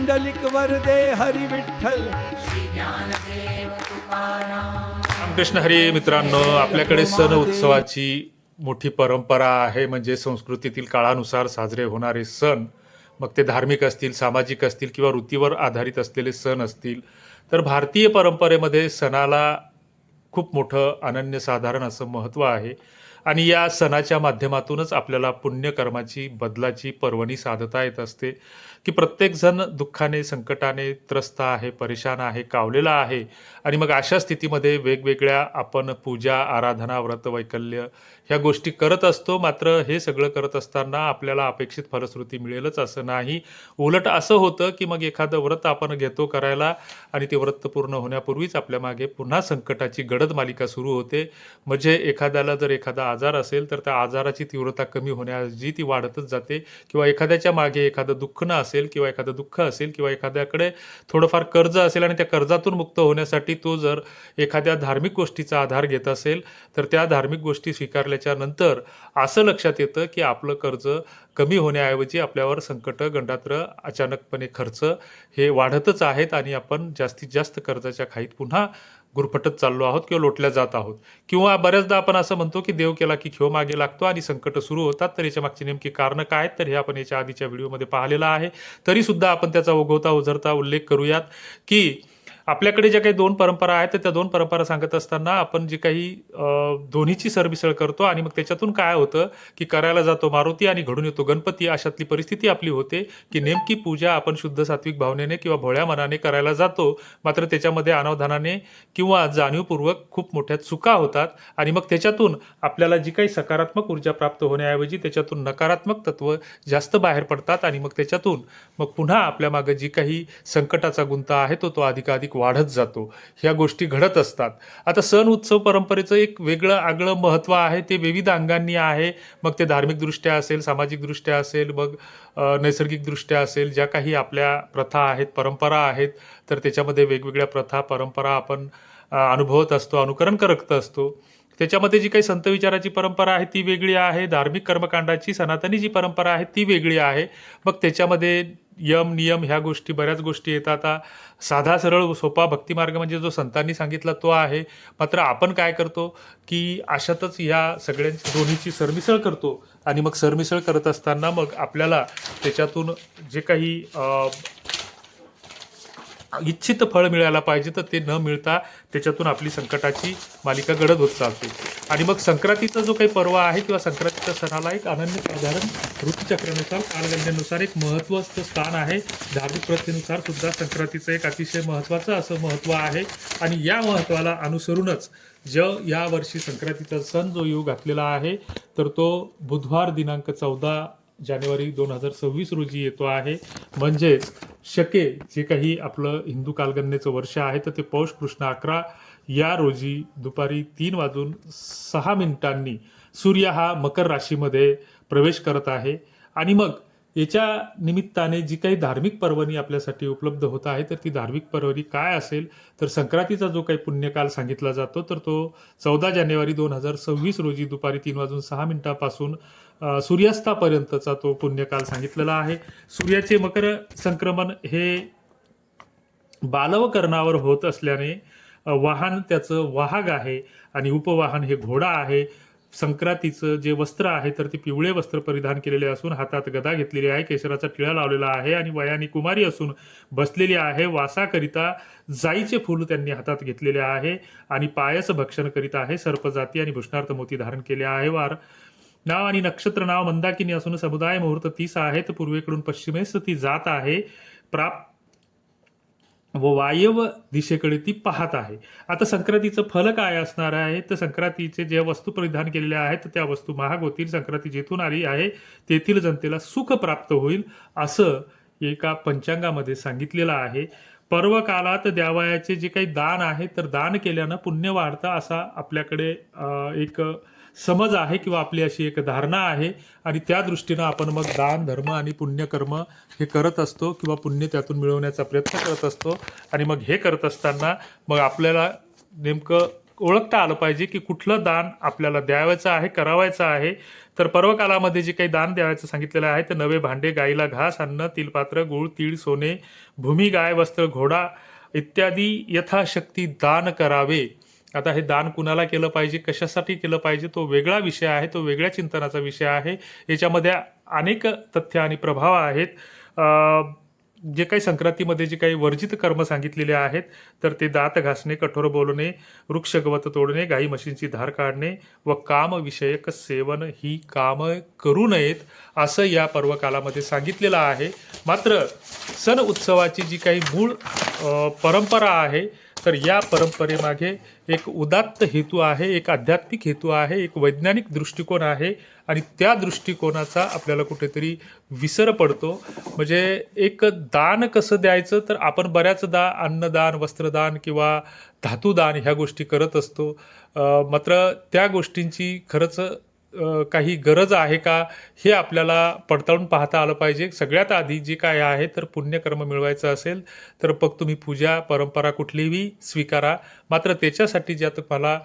पुंडलिक वरदे हरी विठ्ठल. रामकृष्ण हरी. मित्रांनो, आपल्याकडे सण उत्सवाची मोठी परंपरा आहे. म्हणजे संस्कृतीतील काळानुसार साजरे होणारे सण, मग ते धार्मिक असतील, सामाजिक असतील किंवा ऋतीवर आधारित असलेले सण असतील. तर भारतीय परंपरेमध्ये सणाला खूप मोठं अनन्यसाधारण असं महत्त्व आहे. आणि या सणाच्या माध्यमातूनच आपल्याला पुण्यकर्माची, बदलाची पर्वणी साधता येत असते. की प्रत्येकजण दुःखाने, संकटाने त्रस्त आहे, परेशान आहे, कावलेला आहे. आणि मग अशा स्थितीमध्ये वेगवेगळ्या आपण पूजा, आराधना, व्रत, वैकल्य ह्या गोष्टी करत असतो. मात्र हे सगळं करत असताना आपल्याला अपेक्षित फलश्रुती मिळेलच असं नाही. उलट असं होतं की मग एखादं व्रत आपण घेतो करायला आणि ते व्रत पूर्ण होण्यापूर्वीच आपल्या मागे पुन्हा संकटाची गडद मालिका सुरू होते. म्हणजे एखाद्याला जर एखादा आजार असेल तर त्या आजाराची तीव्रता कमी होण्याऐवजी ती वाढतच जाते. किंवा एखाद्याच्या मागे एखादं दुःखणं असेल किंवा एखादं दुःख असेल किंवा एखाद्याकडे थोडंफार कर्ज असेल आणि त्या कर्जातून मुक्त होण्यासाठी तो जर एखाद्या धार्मिक गोष्टीचा आधार घेत असेल तर त्या धार्मिक गोष्टी स्वीकारल्याच्या नंतर असं लक्षात येतं की आपलं कर्ज कमी होण्याऐवजी आपल्यावर संकट, गंडात्र, अचानकपणे खर्च हे वाढतच आहेत आणि आपण जास्तीत जास्त कर्जाच्या खाईत पुन्हा गुरफटत चाललो आहोत किंवा लोटल्या जात आहोत. किंवा बऱ्याचदा आपण असं म्हणतो की देव केला की खिव मागे लागतो आणि संकट सुरू होतात. तर याच्या मागची नेमकी कारणं काय आहेत तर हे आपण याच्या आधीच्या व्हिडिओमध्ये पाहिलेलं आहे. तरीसुद्धा आपण त्याचा ओघवता ओझरता उल्लेख करूयात की आपल्याकडे ज्या काही दोन परंपरा आहेत तर त्या दोन परंपरा सांगत असताना आपण जे काही दोन्हीची सरमिसळ करतो आणि मग त्याच्यातून काय होतं की करायला जातो मारुती आणि घडून येतो गणपती. अशातली परिस्थिती आपली होते की नेमकी पूजा आपण शुद्ध सात्विक भावनेने किंवा भोळ्या मनाने करायला जातो. मात्र त्याच्यामध्ये अनावधानाने किंवा जाणीवपूर्वक खूप मोठ्या चुका होतात आणि मग त्याच्यातून आपल्याला जी काही सकारात्मक ऊर्जा प्राप्त होण्याऐवजी त्याच्यातून नकारात्मक तत्व जास्त बाहेर पडतात आणि मग त्याच्यातून मग पुन्हा आपल्या मागे जी काही संकटाचा गुंता आहे तो अधिकाधिक वाढत जातो. ह्या गोष्टी घडत असतात. आता सण उत्सव परंपरेचं एक वेगळं आगळं महत्त्व आहे. ते विविध अंगांनी आहे. मग ते धार्मिकदृष्ट्या असेल, सामाजिकदृष्ट्या असेल, मग नैसर्गिकदृष्ट्या असेल. ज्या काही आपल्या प्रथा आहेत, परंपरा आहेत, तर त्याच्यामध्ये वेगवेगळ्या प्रथा, परंपरा आपण अनुभवत असतो, अनुकरण करत असतो. त्याच्यामध्ये जी काही संत विचाराची परंपरा आहे ती वेगळी आहे. धार्मिक कर्मकांडाची सनातनी जी परंपरा आहे ती वेगळी आहे. मग त्याच्यामध्ये यम, नियम ह्या गोष्टी, बऱ्याच गोष्टी येतात. साधा सरळ सोपा भक्तिमार्ग म्हणजे जो संतांनी सांगितला तो आहे. मात्र आपण काय करतो की अशातच या सगळ्यांची दोन्हीची सरमिसळ करतो आणि मग सरमिसळ करत असताना मग आपल्याला त्याच्यातून जे काही इच्छित फळ मिळायला पाहिजे तर ते न मिळता त्याच्यातून आपली संकटाची मालिका घडत होत चालते. आणि मग संक्रांतीचा जो काही पर्व आहे किंवा संक्रांतीच्या सणाला एक अनन्यसाधारण ऋतुचक्रानुसार, कालगणनेनुसार एक महत्त्वाचं स्थान आहे. धार्मिक प्रथेनुसार सुद्धा संक्रांतीचं एक अतिशय महत्त्वाचं असं महत्त्व आहे. आणि या महत्त्वाला अनुसरूनच या वर्षी संक्रांतीचा सण जो येऊ घातलेला आहे तर तो बुधवार दिनांक 14 जानेवारी 2026 रोजी येतो आहे. म्हणजेच शके जे काही आपलं हिंदू कालगणनेचं वर्ष आहे तर ते पौष कृष्ण 11 या रोजी दुपारी 3:06 सूर्य हा मकर राशीमध्ये प्रवेश करत आहे. आणि मग याच्या निमित्ताने जी काही धार्मिक पर्वणी आपल्यासाठी उपलब्ध होत आहे तर ती धार्मिक पर्वणी काय असेल तर संक्रांतीचा जो काही पुण्यकाल सांगितला जातो तर तो 14 जानेवारी 2026 रोजी दुपारी 3:06 पासून सूर्यास्तापर्यंतचा तो पुण्यकाल सांगितलेला आहे. सूर्याचे मकर संक्रमण हे बालवकरणावर होत असल्याने वाहन त्याचं वाहक आहे आणि उपवाहन हे घोडा आहे. संक्रांतीचं जे वस्त्र आहे तर ते पिवळे वस्त्र परिधान केलेले असून हातात गदा घेतलेली आहे, केशराचा टिळा लावलेला आहे आणि वयाने कुमारी असून बसलेली आहे. वासाकरिता जाईचे फूल त्यांनी हातात घेतलेले आहे आणि पायस भक्षण करीत आहे. सर्पजाती आणि भूषणार्थ मोती धारण केले आहे. नाव आणि नक्षत्र नाव मंदाकिनी असून समुदाय मुहूर्त 30 आहेत. पूर्वेकडून पश्चिमेस ती जात आहे. व वायव्य दिशेकडे ती पाहत आहे. आता संक्रांतीचं फल काय असणार आहे तर संक्रांतीचे जे वस्तू परिधान केलेल्या आहेत त्या वस्तू महाग होतील. संक्रांती जेथून आली आहे तेथील जनतेला सुख प्राप्त होईल असं एका पंचांगामध्ये सांगितलेलं आहे. पर्व काळात द्यावयाचे जे काही दान आहे तर दान केल्यानं पुण्य वाढतं असा आपल्याकडे एक समज आहे किंवा आपली अशी एक धारणा आहे. आणि त्या दृष्टीनं आपण मग दान, धर्म आणि पुण्यकर्म हे करत असतो किंवा पुण्य त्यातून मिळवण्याचा प्रयत्न करत असतो. आणि मग हे करत असताना मग आपल्याला नेमकं ओळखता आलं पाहिजे की कुठलं दान आपल्याला द्यावायचं आहे, करावायचं आहे. तर पर्वकालामध्ये जे काही दान द्यावायचं सांगितलेलं आहे तर नवे भांडे, गाईला घास, अन्न, तिलपात्र, गूळ, तीळ, सोने, भूमी, गाय, वस्त्र, घोडा इत्यादी यथाशक्ती दान करावे. आता हे दान कुणाला केलं पाहिजे, कशासाठी केलं पाहिजे, तो वेगळा विषय आहे, तो वेगळ्या चिंतनाचा विषय आहे. याच्यामध्ये अनेक तथ्य आणि प्रभाव आहेत. जे काही संक्रांतीमध्ये जे काही वर्जित कर्म सांगितलेले आहेत तर ते दात घासणे, कठोर बोलणे, वृक्ष गवत तोडणे, गाई म्हशींची धार काढणे व कामविषयक सेवन ही कामं करू नयेत असं या पर्वकालामध्ये सांगितलेलं आहे. मात्र सण उत्सवाची जी काही मूळ परंपरा आहे तर या परंपरेमागे एक उदात्त हेतू आहे, एक आध्यात्मिक हेतू आहे, एक वैज्ञानिक दृष्टिकोन आहे आणि त्या दृष्टिकोनाचा आपल्याला कुठेतरी विसर पडतो. म्हणजे एक दान कसं द्यायचं तर आपण बऱ्याचदा अन्नदान, वस्त्रदान किंवा धातुदान ह्या गोष्टी करत असतो. मात्र त्या गोष्टींची खरंच काही गरज आहे का हे आपल्याला पडताळून पाहता आलं पाहिजे. सगळ्यात आधी जे काय आहे तर पुण्यकर्म मिळवायचं असेल तर मग तुम्ही पूजा परंपरा कुठलीही स्वीकारा. मात्र त्याच्यासाठी ज्या तुम्हाला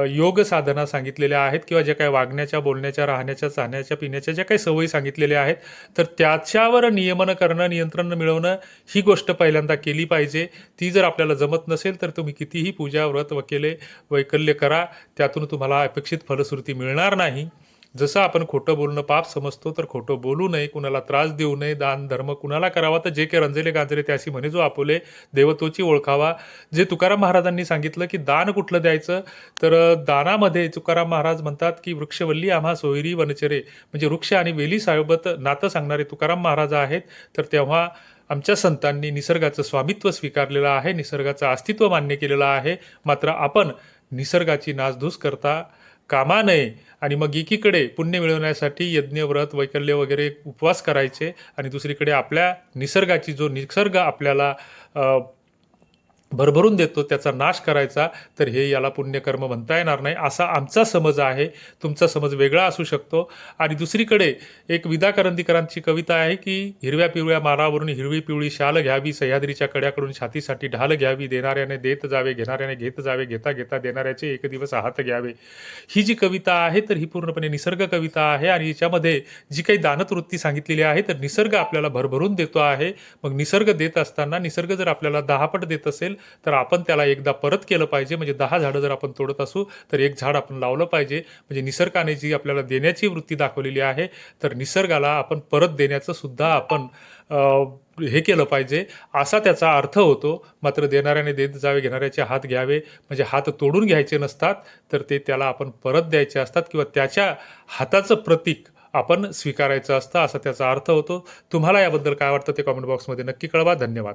योग साधना सांगितलेल्या आहेत किंवा ज्या काही वागण्याच्या, बोलण्याच्या, राहण्याच्या, चाहण्याच्या, पिण्याच्या ज्या काही सवयी सांगितलेल्या आहेत तर त्याच्यावर नियमन करणं, नियंत्रण मिळवणं ही गोष्ट पहिल्यांदा केली पाहिजे. ती जर आपल्याला जमत नसेल तर तुम्ही कितीही पूजा, व्रत, वकेले, वैकल्य करा, त्यातून तुम्हाला अपेक्षित फलश्रुती मिळणार नाही. जसं आपण खोटं बोलणं पाप समजतो तर खोटं बोलू नये, कुणाला त्रास देऊ नये, दान धर्म कुणाला करावा तर जे के रंजले गांजले त्याशी म्हणे जो आपुले, देवतोची ओळखावा. जे तुकाराम महाराजांनी सांगितलं की दान कुठलं द्यायचं तर दानामध्ये तुकाराम महाराज म्हणतात की वृक्षवल्ली आम्हा सोयरी वनचरे, म्हणजे वृक्ष आणि वेली सोबत नातं सांगणारे तुकाराम महाराज आहेत. तर तेव्हा आमच्या संतांनी निसर्गाचं स्वामित्व स्वीकारलेलं आहे, निसर्गाचं अस्तित्व मान्य केलेलं आहे. मात्र आपण निसर्गाची नासधूस करता कामा नये आणि मग एकीकडे पुण्य मिळवण्यासाठी यज्ञ, व्रत, वैकल्य वगैरे उपवास करायचे आणि दुसरीकडे आपल्या निसर्गाची जो निसर्ग आपल्याला भरभरून देतो त्याचा नाश करायचा, तर हे याला पुण्यकर्म म्हणता येणार नाही असा आमचा समज आहे. तुमचा समज वेगळा असू शकतो. आणि दुसरीकडे एक विदा करंदीकरांची कविता आहे की हिरव्या पिवळ्या मालावरून हिरवी पिवळी शाल घ्यावी, सह्याद्रीच्या कड्याकडून छातीसाठी ढाल घ्यावी, देणाऱ्याने देत जावे, घेणाऱ्याने घेत जावे, घेता घेता देणाऱ्याचे एक दिवस हात घ्यावे. ही जी कविता आहे तर ही पूर्णपणे निसर्ग कविता आहे आणि याच्यामध्ये जी काही दानवृत्ती सांगितलेली आहे तर निसर्ग आपल्याला भरभरून देतो आहे. मग निसर्ग देत असताना निसर्ग जर आपल्याला 10 पट देत असेल तर आपण त्याला एकदा परत केलं पाहिजे. म्हणजे 10 झाडं जर आपण तोडत असू तर एक झाड आपण लावलं पाहिजे. म्हणजे निसर्गाने जी आपल्याला देण्याची वृत्ती दाखवलेली आहे तर निसर्गाला आपण परत देण्याचं सुद्धा आपण हे केलं पाहिजे असा त्याचा अर्थ होतो. मात्र देणाऱ्याने देत जावे, घेणाऱ्याचे हात घ्यावे म्हणजे हात तोडून घ्यायचे नसतात तर ते त्याला आपण परत द्यायचे असतात किंवा त्याच्या हाताचं प्रतीक आपण स्वीकारायचं असतं असा त्याचा अर्थ होतो. तुम्हाला याबद्दल काय वाटतं ते कॉमेंट बॉक्समध्ये नक्की कळवा. धन्यवाद.